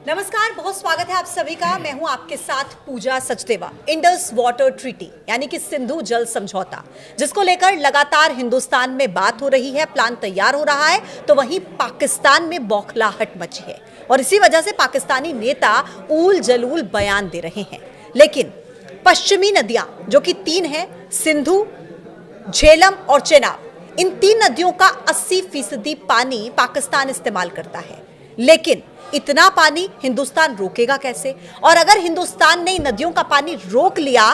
नमस्कार, बहुत स्वागत है आप सभी का। मैं हूं आपके साथ पूजा सचदेवा। इंडस वाटर ट्रीटी यानी कि सिंधु जल समझौता, जिसको लेकर लगातार हिंदुस्तान में बात हो रही है, प्लान तैयार हो रहा है, तो वहीं पाकिस्तान में बौखलाहट मची है और इसी वजह से पाकिस्तानी नेता ऊल जलूल बयान दे रहे हैं। लेकिन पश्चिमी नदियां जो कि 3 हैं, सिंधु, झेलम और चेनाब, इन 3 नदियों का 80% पानी पाकिस्तान इस्तेमाल करता है। लेकिन इतना पानी हिंदुस्तान रोकेगा कैसे? और अगर हिंदुस्तान ने नदियों का पानी रोक लिया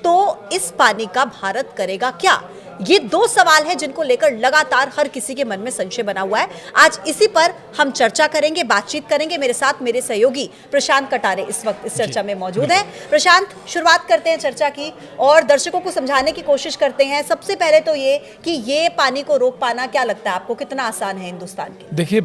तो इस पानी का भारत करेगा क्या? ये 2 सवाल हैं जिनको लेकर लगातार हर किसी के मन में संशय बना हुआ है। आज इसी पर हम चर्चा करेंगे, बातचीत करेंगे। मेरे साथ मेरे सहयोगी प्रशांत कटारे इस वक्त इस चर्चा में मौजूद हैं। प्रशांत, शुरुआत करते हैं चर्चा की और दर्शकों को समझाने की कोशिश करते हैं। सबसे पहले तो ये कि ये पानी को रोक पाना, क्या लगता है आपको, कितना आसान है हिंदुस्तान के? देखिए,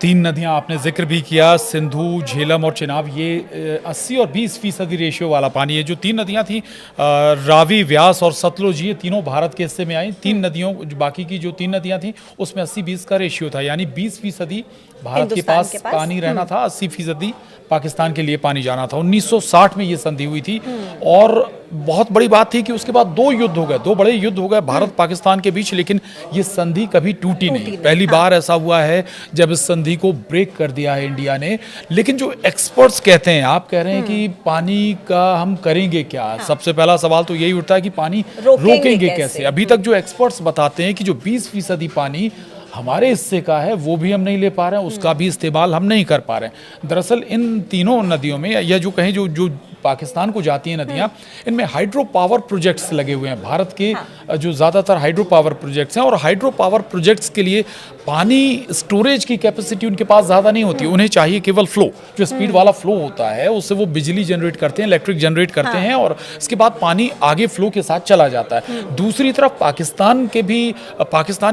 3 नदियां आपने जिक्र भी किया, सिंधु, झेलम और चेनाब। ये 80 और 20% रेशियो वाला पानी है। जो 3 नदियां थी, रावी, व्यास और सतलुज, ये तीनों भारत के हिस्से में आई। 3 नदियों, बाकी की जो 3 नदियां थी उसमें 80-20 का रेशियो था, यानी 20% भारत के पास पानी रहना था, 80% पाकिस्तान के लिए पानी जाना था। 1960 में ये संधि हुई थी और बहुत बड़ी बात थी कि उसके बाद 2 युद्ध हो गए, 2 बड़े युद्ध हो गए भारत पाकिस्तान के बीच, लेकिन ये संधि कभी टूटी नहीं। पहली बार ऐसा हुआ है जब इस संधि को ब्रेक कर दिया है इंडिया ने। लेकिन जो एक्सपर्ट्स कहते हैं, आप कह रहे हैं कि पानी का हम करेंगे क्या? सबसे पहला सवाल तो यही उठता है कि पानी रोकेंगे कैसे? अभी तक जो एक्सपर्ट्स बताते हैं कि जो 20% पानी हमारे हिस्से का है वो भी हम नहीं ले पा रहे हैं, उसका भी इस्तेमाल हम नहीं कर पा रहे हैं। दरअसल इन तीनों नदियों में, या जो कहें जो पाकिस्तान को जाती हैं नदियां, इनमें हाइड्रो पावर प्रोजेक्ट्स लगे हुए हैं। भारत के जो ज़्यादातर हाइड्रो पावर प्रोजेक्ट्स हैं, और हाइड्रो पावर प्रोजेक्ट्स के लिए पानी स्टोरेज की कैपेसिटी उनके पास ज़्यादा नहीं होती। उन्हें चाहिए केवल फ्लो, जो स्पीड वाला फ्लो होता है, उससे वो बिजली जनरेट करते हैं, इलेक्ट्रिक जनरेट करते हैं और इसके बाद पानी आगे फ्लो के साथ चला जाता है। दूसरी तरफ पाकिस्तान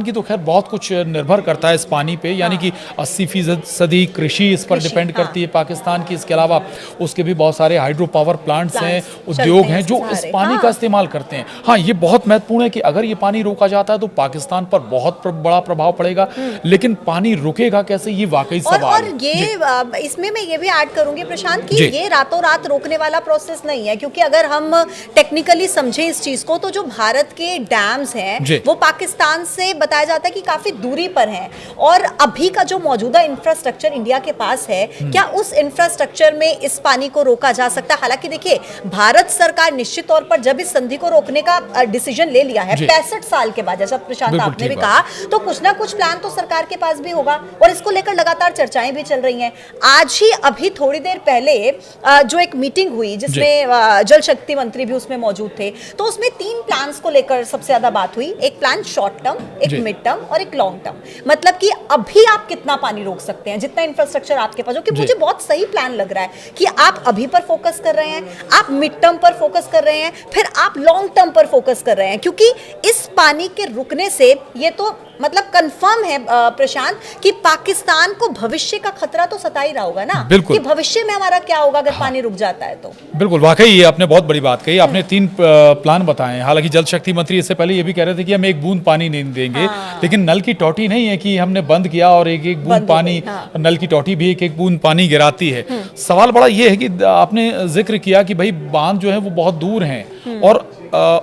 की तो खैर बहुत कुछ निर्भर करता है इस पानी पे, यानी कि 80% कृषि इस पर डिपेंड करती है पाकिस्तान की। इसके अलावा उसके भी बहुत सारे हाइड्रो पावर प्लांट्स हैं, उद्योग हैं जो इस पानी का इस्तेमाल करते हैं। हाँ, ये बहुत महत्वपूर्ण है कि अगर ये पानी रोका जाता है तो पाकिस्तान पर बहुत बड़ा प्रभाव पड़ेगा, लेकिन पानी रुकेगा कैसे, ये वाकई सवाल है। और ये इसमें मैं ये भी ऐड करूंगी प्रशांत कि ये रातों रात रोकने वाला प्रोसेस नहीं है, क्योंकि अगर हम टेक्निकली समझें इस चीज को, तो जो भारत के डैम्स हैं वो पाकिस्तान से बताया जाता है कि काफी दूरी पर हैं, और अभी का जो मौजूदा इंफ्रास्ट्रक्चर इंडिया के पास है, क्या उस इंफ्रास्ट्रक्चर में इस पानी को रोका जा सकता है? हालांकि देखिए, भारत सरकार निश्चित तौर पर जब इस संधि को रोकने का डिसीजन ले लिया है 65 साल के बाद, जैसा प्रशांत आपने भी कहा, तो कुछ ना कुछ प्लान तो सरकार के पास भी होगा और इसको लेकर लगातार चर्चाएं भी चल रही हैं। आज ही अभी थोड़ी देर पहले जो एक मीटिंग हुई जिसमें जल शक्ति मंत्री भी उसमें मौजूद थे, तो उसमें 3 प्लान्स को लेकर सबसे ज्यादा बात हुई। एक प्लान शॉर्ट टर्म, एक मिड टर्म और एक लॉन्ग टर्म। मतलब कि अभी आप कितना पानी रोक सकते हैं, जितना इंफ्रास्ट्रक्चर आपके पास हो। कि मुझे बहुत सही प्लान लग रहा है कि आप अभी पर फोकस कर रहे हैं, आप मिड टर्म पर फोकस कर रहे हैं, फिर आप लॉन्ग टर्म पर फोकस कर रहे हैं, क्योंकि इस पानी के रुकने से ये तो मतलब कंफर्म है प्रशांत कि पाकिस्तान को भविष्य का खतरा तो सता ही रहा होगा ना, कि भविष्य में हमारा क्या होगा अगर पानी रुक जाता है तो। बिल्कुल, वाकई ये आपने बहुत बड़ी बात कही। आपने 3 प्लान बताए। हालांकि जल शक्ति मंत्री इससे पहले ये भी कह रहे थे कि हम एक बूंद पानी नहीं देंगे, लेकिन नल की टोटी नहीं है कि हमने बंद किया और एक एक बूंद पानी, नल की टोटी भी एक एक बूंद पानी गिराती है। सवाल बड़ा ये है कि आपने जिक्र किया कि भाई बांध जो है वो बहुत दूर हैं और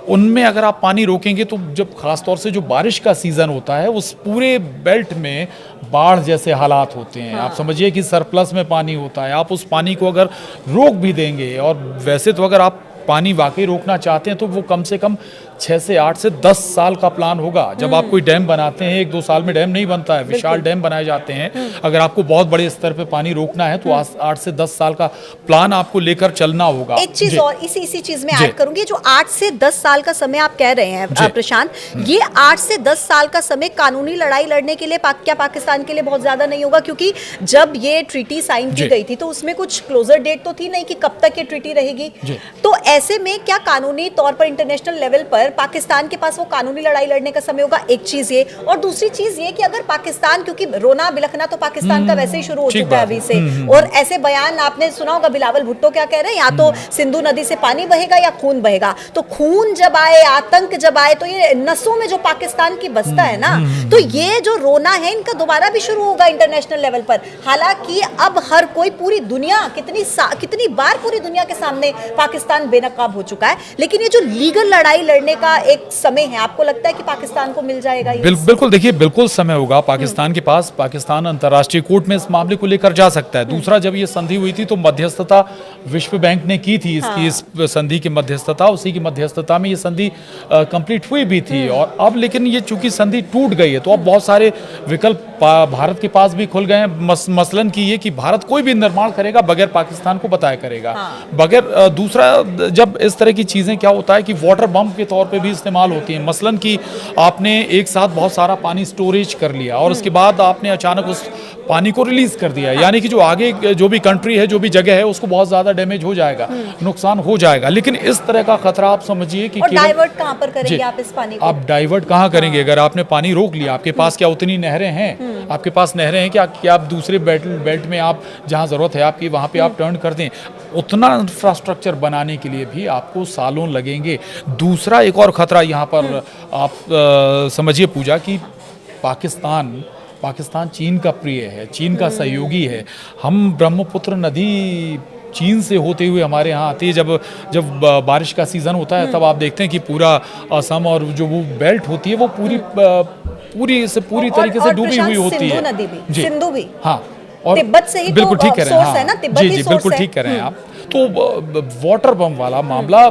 उनमें अगर आप पानी रोकेंगे तो जब खासतौर से जो बारिश का सीजन होता है उस पूरे बेल्ट में बाढ़ जैसे हालात होते हैं। आप समझिए कि सरप्लस में पानी होता है। आप उस पानी को अगर रोक भी देंगे, और वैसे तो अगर आप पानी वाकई रोकना चाहते हैं तो वो कम से कम 6 से 8 से 10 साल का प्लान होगा। जब आप कोई डैम बनाते हैं, 1-2 साल में डैम नहीं बनता है, विशाल डैम बनाए जाते हैं। अगर आपको बहुत बड़े स्तर पे पानी रोकना है तो 8 से 10 साल का प्लान आपको लेकर चलना होगा। एक चीज और इसी चीज में ऐड करूंगी, जो 8 से 10 साल का समय आप कह रहे हैं प्रशांत, ये 8 से 10 साल का समय कानूनी लड़ाई लड़ने के लिए क्या पाकिस्तान के लिए बहुत ज्यादा नहीं होगा? क्योंकि जब ये ट्रीटी साइन की गई थी तो उसमें कुछ क्लोजर डेट तो थी नहीं कि कब तक ये ट्रीटी रहेगी। तो ऐसे में क्या कानूनी तौर पर इंटरनेशनल लेवल पर अगर पाकिस्तान के पास वो कानूनी लड़ाई लड़ने का समय होगा, एक चीज ये, और दूसरी चीज ये कि अगर पाकिस्तान, क्योंकि रोना बिलखना तो पाकिस्तान का वैसे ही शुरू हो चुका है अभी से, और ऐसे बयान आपने सुना होगा, बिलावल भुट्टो क्या कह रहे हैं, या तो सिंधु नदी से पानी बहेगा या खून बहेगा। तो खून जब आए, आतंक जब आए, तो ये नसों में जो पाकिस्तान की बसता है ना, तो ये जो रोना है इनका दोबारा भी शुरू होगा इंटरनेशनल लेवल पर। हालांकि अब हर कोई, पूरी दुनिया, कितनी बार पूरी दुनिया के सामने पाकिस्तान बेनकाब हो चुका है, लेकिन ये जो लीगल लड़ाई लड़ने का एक समय है, आपको लगता है कि पाकिस्तान को मिल जाएगा ये? बिल्कुल, देखिए बिल्कुल समय होगा पाकिस्तान के पास। पाकिस्तान अंतर्राष्ट्रीय कोर्ट में इस मामले को लेकर जा सकता है। दूसरा, जब ये संधि हुई थी तो मध्यस्थता विश्व बैंक ने की थी इसकी, इस संधि की मध्यस्थता, उसी की मध्यस्थता में ये संधि कंप्लीट हुई भी थी। और अब लेकिन ये चूंकि संधि टूट गई है तो अब बहुत सारे विकल्प भारत के पास भी खुल गए हैं। मसलन की ये कि भारत कोई भी निर्माण करेगा बगैर पाकिस्तान को बताया करेगा, बगैर दूसरा, जब इस तरह की चीजें, क्या होता है कि वाटर बम के तौर पे भी इस्तेमाल होती हैं। मसलन कि आपने एक साथ बहुत सारा पानी स्टोरेज कर लिया और उसके बाद आपने अचानक उस पानी को रिलीज कर दिया, यानी कि जो आगे जो भी कंट्री है, जो भी जगह है, उसको बहुत ज्यादा डैमेज हो जाएगा, नुकसान हो जाएगा। लेकिन इस तरह का खतरा आप समझिए कि डाइवर्ट कहां पर करेंगे आप इस पानी को? आप डाइवर्ट कहां करेंगे? अगर आपने पानी रोक लिया, आपके पास क्या उतनी नहरें हैं? आपके पास नहरें हैं कि आप दूसरे बेल्ट में आप जहां जरूरत है आपकी वहां पे आप टर्न कर दें? उतना इंफ्रास्ट्रक्चर बनाने के लिए भी आपको सालों लगेंगे। दूसरा एक और खतरा यहाँ पर आप समझिए पूजा, कि पाकिस्तान चीन का प्रिय है, चीन का सहयोगी है। हम ब्रह्मपुत्र नदी चीन से होते हुए हमारे यहाँ आती है। जब बारिश का सीजन होता है तब आप देखते हैं कि पूरा असम और जो वो बेल्ट होती है वो पूरी तरीके से डूबी हुई होती है। सिंधु भी, हाँ, और तिब्बत से ही बिल्कुल ठीक कह रहे हैं, है ना, तिब्बत जी बिल्कुल ठीक कह रहे हैं आप। तो वाटर बम वाला मामला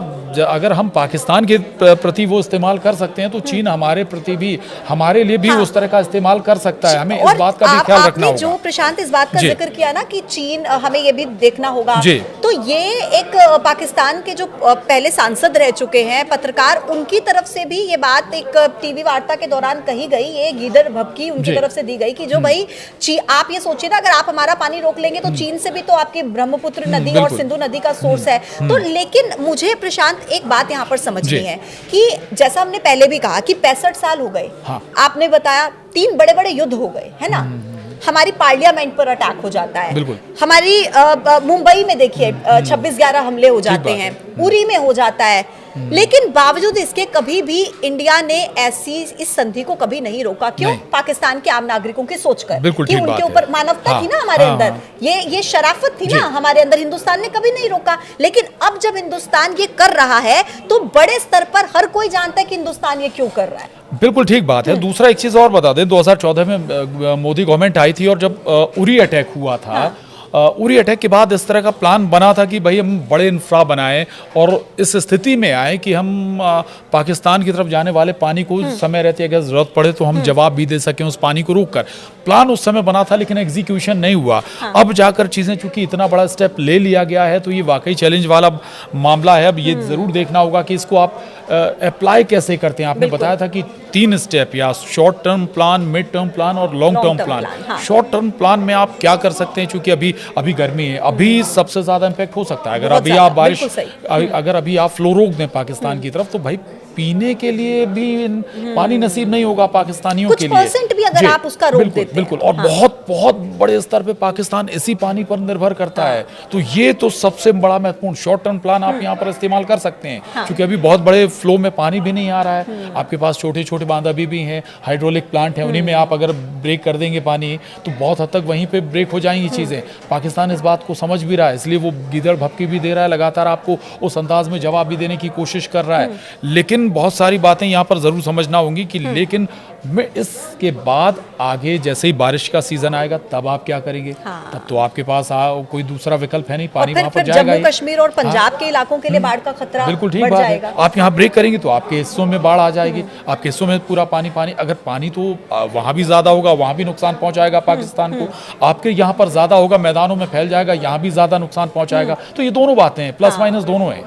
अगर हम पाकिस्तान के प्रति वो इस्तेमाल कर सकते हैं तो चीन हमारे प्रति भी, हमारे लिए भी उस तरह का इस्तेमाल कर सकता है। हमें इस बात का भी ख्याल रखना होगा। जो प्रशांत इस बात का जिक्र किया ना कि चीन, हमें ये भी देखना होगा, तो ये एक पाकिस्तान के जो पहले सांसद रह चुके हैं, पत्रकार, उनकी तरफ से भी ये बात एक टीवी वार्ता के दौरान कही गई, ये गीदड़ भभकी उनकी तरफ से दी गई कि जो भाई आप ये सोचिए ना, अगर आप हमारा पानी रोक लेंगे तो चीन से भी तो आपकी ब्रह्मपुत्र नदी और सिंधु नदी का सोर्स है। तो लेकिन मुझे प्रशांत एक बात यहाँ पर समझनी है कि जैसा हमने पहले भी कहा कि 65 साल हो गए, आपने बताया 3 बड़े-बड़े युद्ध हो गए, है ना, हमारी पार्लियामेंट पर अटैक हो जाता है, हमारी मुंबई में देखिए 26/11 हमले हो जाते हैं, उरी में हो जाता है, लेकिन बावजूद इसके कभी भी इंडिया ने ऐसी इस संधि को कभी नहीं रोका। क्यों? पाकिस्तान के आम नागरिकों की सोचकर कि उनके ऊपर मानवता थी ना हमारे अंदर, ये शराफत थी ना हमारे अंदर, हिंदुस्तान ने कभी नहीं रोका। लेकिन अब जब हिंदुस्तान ये कर रहा है तो बड़े स्तर पर हर कोई जानता है कि हिंदुस्तान ये क्यों कर रहा है। बिल्कुल ठीक बात है। दूसरा एक चीज और बता दें, 2014 में मोदी गवर्नमेंट आई थी और जब उरी अटैक हुआ था, उरी अटैक के बाद इस तरह का प्लान बना था कि भाई हम बड़े इंफ्रा बनाएं और इस स्थिति में आए कि हम पाकिस्तान की तरफ जाने वाले पानी को समय रहते अगर जरूरत पड़े तो हम जवाब भी दे सकें उस पानी को रोककर। प्लान उस समय बना था लेकिन एग्जीक्यूशन नहीं हुआ। अब जाकर चीज़ें चूंकि इतना बड़ा स्टेप ले लिया गया है तो ये वाकई चैलेंज वाला मामला है। अब ये ज़रूर देखना होगा कि इसको आप अप्लाई कैसे करते हैं। आपने बताया था कि 3 स्टेप, या short term plan, mid term plan और long term plan. Short term plan में आप क्या कर सकते हैं, चूंकि अभी गर्मी है, अभी सबसे ज्यादा इम्पैक्ट हो सकता है। अगर अभी आप फ्लो रोक दें पाकिस्तान की तरफ तो भाई पीने के लिए भी पानी नसीब नहीं होगा पाकिस्तानियों के लिए। % भी अगर आप उसका रोक देते हैं। बिल्कुल, और बहुत बड़े स्तर पे पाकिस्तान इसी पानी पर निर्भर करता है। तो ये तो सबसे बड़ा महत्वपूर्ण शॉर्ट टर्म प्लान आप यहाँ पर इस्तेमाल कर सकते हैं, क्योंकि अभी बहुत बड़े फ्लो में पानी भी नहीं आ रहा है। आपके पास छोटे छोटे बांध अभी भी हैं, हाइड्रोलिक प्लांट है, उन्हीं में आप अगर ब्रेक कर देंगे पानी तो बहुत हद तक वहीं पे ब्रेक हो जाएंगी चीज़ें। पाकिस्तान इस बात को समझ भी रहा है, इसलिए वो गीदड़ भभकी भी दे रहा है, लगातार आपको उस अंदाज में जवाब भी देने की कोशिश कर रहा है। लेकिन बहुत सारी बातें यहाँ पर जरूर समझना होंगी कि लेकिन में इसके बाद आगे जैसे ही बारिश का सीजन आएगा तब आप क्या करेंगे? तब तो आपके पास कोई दूसरा विकल्प है नहीं, पानी वहां पर जाएगा। जम्मू कश्मीर और पंजाब के इलाकों के लिए बाढ़ का खतरा बिल्कुल ठीक बात है। आप यहाँ ब्रेक करेंगे तो आपके हिस्सों में बाढ़ आ जाएगी, आपके हिस्सों में पूरा पानी। अगर पानी तो वहां भी ज्यादा होगा, वहां भी नुकसान पहुंचाएगा पाकिस्तान को। आपके यहाँ पर ज्यादा होगा, मैदानों में फैल जाएगा, यहाँ भी ज्यादा नुकसान पहुंचाएगा। तो ये दोनों बातें हैं, प्लस माइनस दोनों है।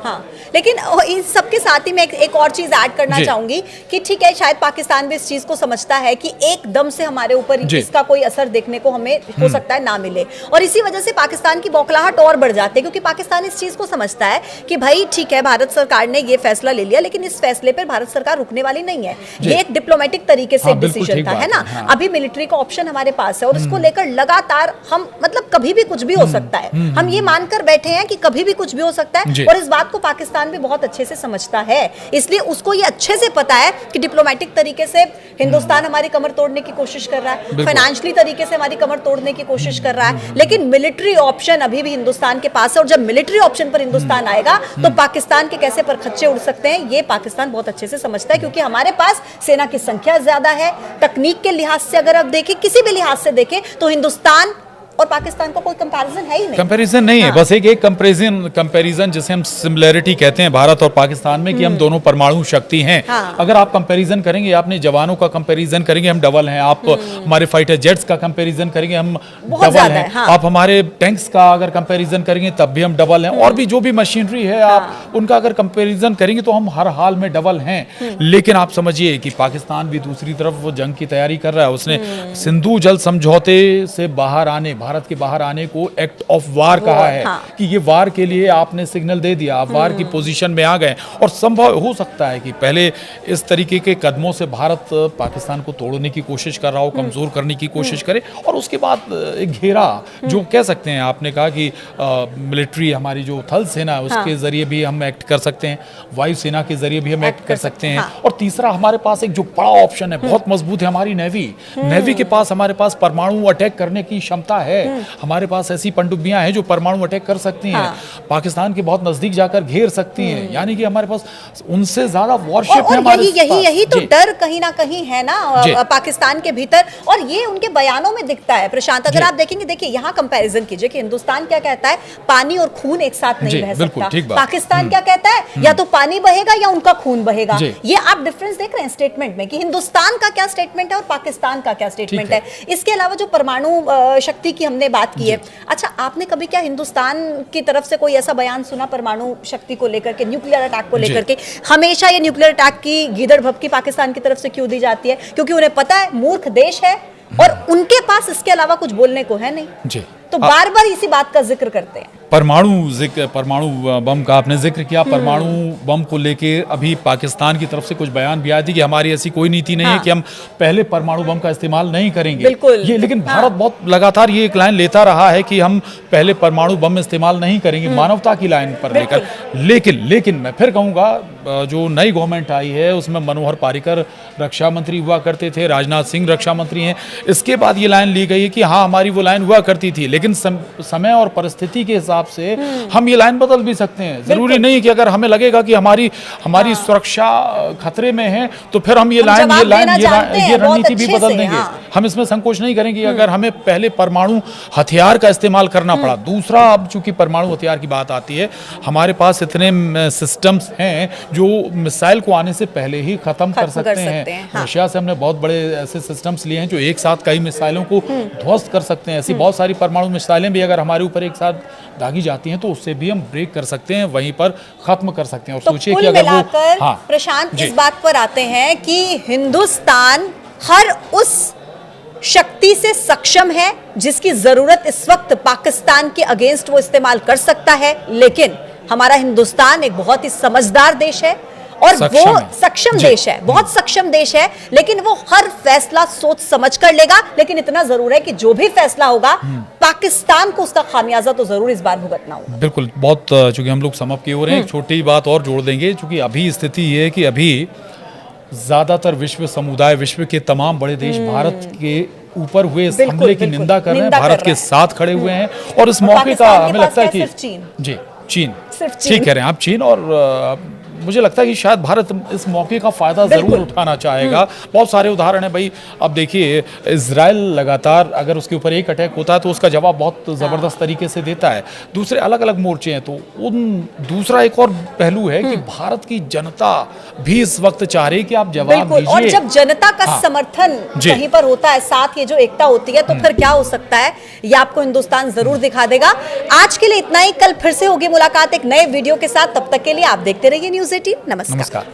लेकिन इन सबके साथ ही मैं एक और चीज चीज ऐड करना चाहूंगी कि ठीक है, शायद पाकिस्तान भी इस चीज को समझता है कि एकदम से हमारे ऊपर इसका कोई असर देखने को हमें हो सकता है ना मिले, और इसी वजह से पाकिस्तान की बौखलाहट और बढ़ जाती है, क्योंकि पाकिस्तान इस चीज को समझता है कि भाई ठीक है, भारत सरकार ने ये फैसला ले लिया, लेकिन इस फैसले पर भारत सरकार रुकने वाली नहीं है। ये एक डिप्लोमेटिक तरीके से डिसीजन था, है ना। अभी मिलिट्री का ऑप्शन हमारे पास है और उसको लेकर लगातार हम मतलब कभी भी कुछ भी हो सकता है, हम ये मानकर बैठे हैं कि कभी भी कुछ भी हो सकता है, और इस बात को पाकिस्तान भी बहुत अच्छे से समझता है। इसलिए उसको ये अच्छे से पता है कि डिप्लोमेटिक तरीके से हिंदुस्तान हमारी कमर तोड़ने की कोशिश कर रहा है, फाइनेंशियली तरीके से हमारी कमर तोड़ने की कोशिश कर रहा है, लेकिन मिलिट्री ऑप्शन अभी भी हिंदुस्तान के पास है, और जब मिलिट्री ऑप्शन पर हिंदुस्तान आएगा तो पाकिस्तान के कैसे परखच्चे उड़ सकते हैं ये पाकिस्तान बहुत अच्छे से समझता है, क्योंकि हमारे पास सेना की संख्या ज्यादा है। तकनीक के लिहाज से अगर आप देखें, किसी भी लिहाज से देखें, तो हिंदुस्तान और पाकिस्तान का कोई कंपैरिजन है ही नहीं। कंपैरिजन नहीं है, बस एक कंपैरिजन जिसे हम सिमिलरिटी कहते हैं भारत और पाकिस्तान में, कि हम दोनों परमाणु शक्ति हैं। अगर आप कंपैरिजन करेंगे, आपने जवानों का कंपैरिजन करेंगे, हम डबल हैं। आप हमारे फाइटर जेट्स का कंपैरिजन करेंगे, हम डबल हैं। आप हमारे टैंक्स का अगर कंपैरिजन करेंगे तब भी हम डबल हैं, और भी जो भी मशीनरी है आप उनका अगर कंपैरिजन करेंगे तो हम हर हाल में डबल हैं। लेकिन आप समझिए कि पाकिस्तान भी दूसरी तरफ वो जंग की तैयारी कर रहा है। उसने सिंधु जल समझौते से बाहर आने, भारत के बाहर आने को एक्ट ऑफ वार कहा है, कि ये वार के लिए आपने सिग्नल दे दिया, आप वार की पोजीशन में आ गए। और संभव हो सकता है कि पहले इस तरीके के कदमों से भारत पाकिस्तान को तोड़ने की कोशिश कर रहा हो, कमजोर करने की कोशिश करे, और उसके बाद एक घेरा जो कह सकते हैं, आपने कहा कि मिलिट्री हमारी जो थल सेना है उसके जरिए भी हम एक्ट कर सकते हैं, वायुसेना के जरिए भी हम एक्ट कर सकते हैं। और तीसरा हमारे पास एक जो बड़ा ऑप्शन है, बहुत मजबूत है, हमारी नेवी के पास, हमारे पास परमाणु अटैक करने की क्षमता है। हमारे पास ऐसी पनडुब्बियां हैं जो परमाणु अटैक कर सकती हैं, पाकिस्तान के बहुत नजदीक जाकर घेर सकती हैं। यानी कि हमारे पास उनसे ज्यादा वॉरशिप है हमारे पास। यही तो डर कहीं ना कहीं है ना पाकिस्तान के भीतर, और ये उनके बयानों में दिखता है। प्रशांत, अगर आप देखेंगे, देखिए यहाँ कंपैरिजन कीजिए कि हिंदुस्तान क्या कहता है, पानी और खून एक साथ नहीं बह सकता। पाकिस्तान क्या कहता है, या तो पानी बहेगा या उनका खून बहेगा। ये आप डिफरेंस देख रहे हैं स्टेटमेंट में, कि हिंदुस्तान का क्या स्टेटमेंट है और पाकिस्तान का क्या स्टेटमेंट है। इसके अलावा जो परमाणु शक्ति की हमने बात की है, अच्छा आपने कभी क्या हिंदुस्तान की तरफ से कोई ऐसा बयान सुना परमाणु शक्ति को लेकर के, न्यूक्लियर अटैक को लेकर के? हमेशा ये न्यूक्लियर अटैक की गीदड़ भभकी पाकिस्तान की तरफ से क्यों दी जाती है? क्योंकि उन्हें पता है मूर्ख देश है और उनके पास इसके अलावा कुछ बोलने को है नहीं, तो बार बार इसी बात का जिक्र करते हैं। परमाणु बम का आपने जिक्र किया। परमाणु बम को लेके अभी पाकिस्तान की तरफ से कुछ बयान भी आए थे कि हमारी ऐसी कोई नीति नहीं है कि हम पहले परमाणु बम का इस्तेमाल नहीं करेंगे। ये लेकिन भारत बहुत लगातार ये एक लाइन लेता रहा है कि हम पहले परमाणु बम इस्तेमाल नहीं करेंगे, मानवता की लाइन पर लेकर। लेकिन मैं फिर कहूँगा, जो नई गवर्नमेंट आई है उसमें मनोहर पर्रिकर रक्षा मंत्री हुआ करते थे, राजनाथ सिंह रक्षा मंत्री हैं। इसके बाद ये लाइन ली गई है कि हाँ हमारी वो लाइन हुआ करती थी, लेकिन समय और परिस्थिति के हिसाब से हम ये लाइन बदल भी सकते हैं। जरूरी नहीं कि अगर हमें लगेगा कि हमारी सुरक्षा खतरे में है तो फिर हम ये रणनीति भी बदल देंगे। हम इसमें संकोच नहीं करेंगे। अगर हमें पहले परमाणु हथियार का इस्तेमाल करना पड़ा, दूसरा अब चूंकि परमाणु हथियार की बात आती है, हमारे पास इतने सिस्टम्स हैं जो मिसाइल को आने से पहले ही खत्म कर सकते हैं। रशिया से हमने बहुत बड़े ऐसे सिस्टम्स लिए हैं जो एक साथ कई मिसाइलों को ध्वस्त कर सकते हैं। ऐसी बहुत सारी परमाणु मिसाइलें भी अगर हमारे ऊपर एक साथ दागी जाती हैं तो उससे भी हम ब्रेक कर सकते हैं, वहीं पर खत्म कर सकते हैं। और सोचिए कि अगर वो प्रशांत इस बात पर आते हैं कि हिंदुस्तान हर उस शक्ति से सक्षम है जिसकी जरूरत इस वक्त पाकिस्तान के अगेंस्ट वो इस्तेमाल कर सकता है, लेकिन हमारा हिंदुस्तान एक बहुत ही समझदार देश है और वो सक्षम देश है, बहुत सक्षम देश है, लेकिन वो हर फैसला सोच समझ कर लेगा। लेकिन इतना जरूर है कि जो भी फैसला होगा पाकिस्तान को उसका खामियाजा तो जरूर इस बार भुगतना होगा। बिल्कुल, बहुत चूंकि हम लोग समाप्त की ओर हैं, एक छोटी बात और जोड़ देंगे। चूंकि अभी स्थिति ये है कि अभी ज्यादातर विश्व समुदाय, विश्व के तमाम बड़े देश भारत के ऊपर हुए इस हमले की निंदा कर रहे हैं, भारत के साथ खड़े हुए हैं। और इस मौके का हमें लगता है कि चीन ठीक कह रहे हैं आप, चीन। और मुझे लगता है कि शायद भारत इस मौके का फायदा जरूर उठाना चाहेगा। बहुत सारे उदाहरण है भाई। अब देखिए, इजराइल लगातार अगर उसके ऊपर एक अटैक होता है तो उसका जवाब बहुत जबरदस्त तरीके से देता है। दूसरे अलग अलग मोर्चे हैं, तो दूसरा एक और पहलू है कि भारत की जनता भी इस वक्त चाह रही कि आप जवाब दीजिए। और जब जनता का समर्थन कहीं पर होता है, साथ ये जो एकता होती है, तो फिर क्या हो सकता है ये आपको हिंदुस्तान जरूर दिखा देगा। आज के लिए इतना ही, कल फिर से होगी मुलाकात एक नए वीडियो के साथ। तब तक के लिए आप देखते रहिए News 18। नमस्कार।